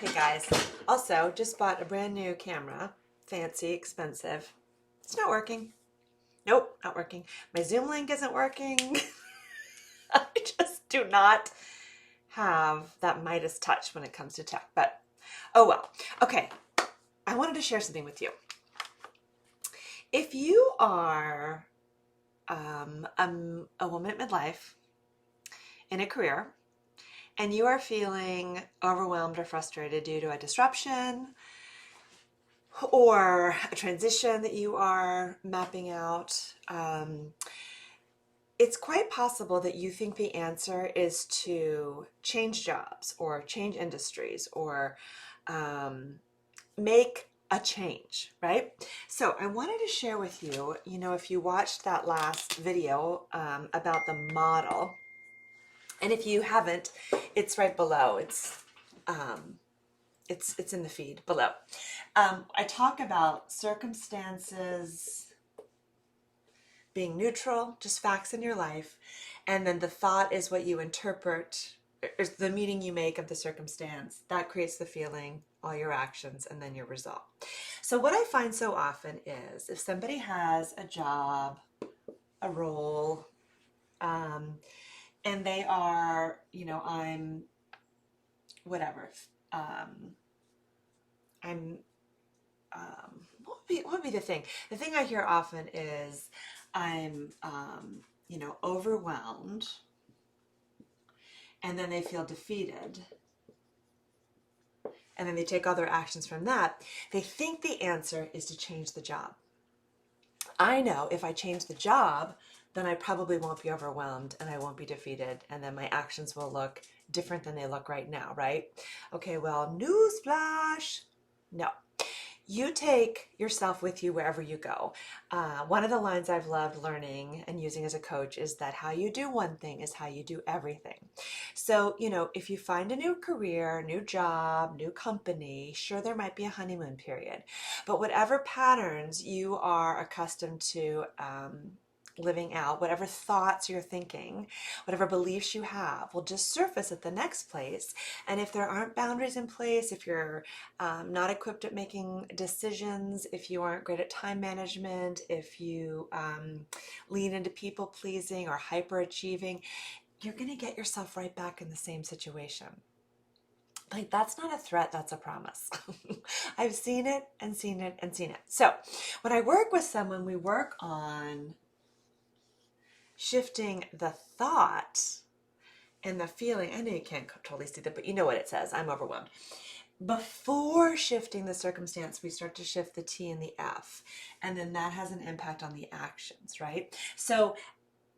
Hey guys, also just bought a brand new camera. Fancy, expensive. It's not working. Nope, not working. My Zoom link isn't working. I just do not have that Midas touch when it comes to tech, but oh well. Okay, I wanted to share something with you. If you are a woman at midlife in a career and you are feeling overwhelmed or frustrated due to a disruption, or a transition that you are mapping out, it's quite possible that you think the answer is to change jobs or change industries or make a change, right? So I wanted to share with you, if you watched that last video about the model, and if you haven't, it's right below. It's in the feed below. I talk about circumstances being neutral, just facts in your life, and then the thought is what you interpret, is the meaning you make of the circumstance. That creates the feeling, all your actions, and then your result. So what I find so often is if somebody has a job, a role, and they are, I'm whatever. I'm what would be the thing? The thing I hear often is I'm, overwhelmed, and then they feel defeated, and then they take all their actions from that. They think the answer is to change the job. I know if I change the job, then I probably won't be overwhelmed and I won't be defeated, and then my actions will look different than they look right now, right? Okay, well, newsflash. No, you take yourself with you wherever you go. One of the lines I've loved learning and using as a coach is that how you do one thing is how you do everything. So, if you find a new career, new job, new company, sure, there might be a honeymoon period. But whatever patterns you are accustomed to, living out, whatever thoughts you're thinking, whatever beliefs you have will just surface at the next place. And if there aren't boundaries in place, if you're not equipped at making decisions, if you aren't great at time management, if you lean into people pleasing or hyperachieving, you're going to get yourself right back in the same situation. Like, that's not a threat, that's a promise. I've seen it and seen it and seen it. So when I work with someone, we work on shifting the thought and the feeling. I know you can't totally see that, but you know what it says. I'm overwhelmed. Before shifting the circumstance, we start to shift the T and the F, and then that has an impact on the actions, right? So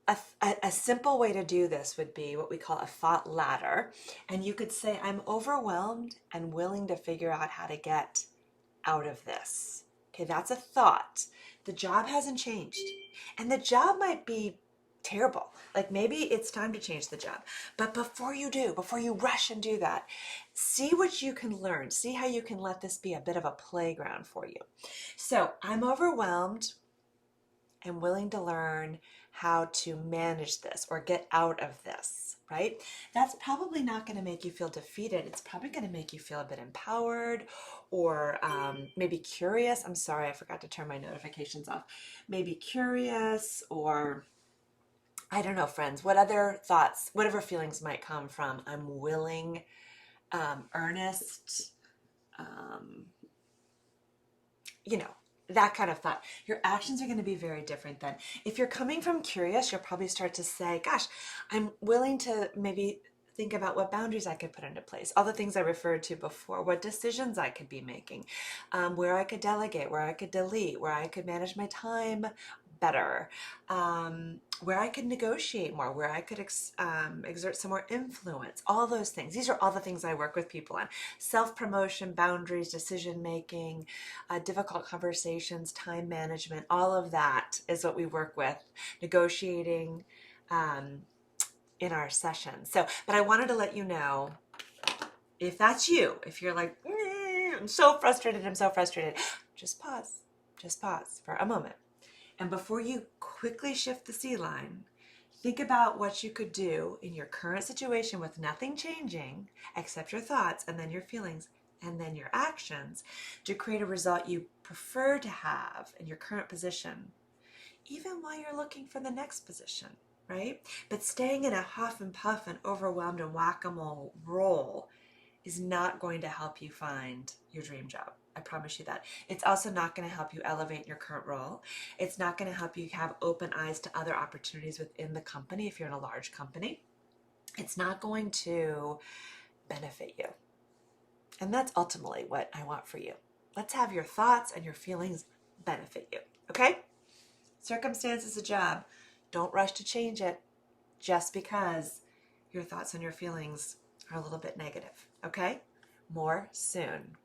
a simple way to do this would be what we call a thought ladder. And you could say, I'm overwhelmed and willing to figure out how to get out of this. Okay, that's a thought. The job hasn't changed. And the job might be terrible. Like, maybe it's time to change the job. But before you do, before you rush and do that, see what you can learn. See how you can let this be a bit of a playground for you. So I'm overwhelmed and willing to learn how to manage this or get out of this, right? That's probably not going to make you feel defeated. It's probably going to make you feel a bit empowered or maybe curious. I'm sorry, I forgot to turn my notifications off. Maybe curious, or I don't know, friends, what other thoughts, whatever feelings might come from I'm willing, earnest, um, you know, that kind of thought. Your actions are going to be very different then. If you're coming from curious, you'll probably start to say, gosh, I'm willing to maybe think about what boundaries I could put into place, all the things I referred to before, what decisions I could be making, where I could delegate, where I could delete, where I could manage my time better, where I could negotiate more, where I could exert some more influence, all those things. These are all the things I work with people on. Self-promotion, boundaries, decision-making, difficult conversations, time management, all of that is what we work with, negotiating in our sessions. So, but I wanted to let you know, if that's you, if you're like, I'm so frustrated, just pause for a moment. And before you quickly shift the C line, think about what you could do in your current situation with nothing changing except your thoughts and then your feelings and then your actions to create a result you prefer to have in your current position, even while you're looking for the next position, right? But staying in a huff and puff and overwhelmed and whack-a-mole role is not going to help you find your dream job. I promise you that. It's also not going to help you elevate your current role. It's not going to help you have open eyes to other opportunities within the company if you're in a large company. It's not going to benefit you. And that's ultimately what I want for you. Let's have your thoughts and your feelings benefit you, okay? Circumstance is a job. Don't rush to change it just because your thoughts and your feelings are a little bit negative, okay? More soon.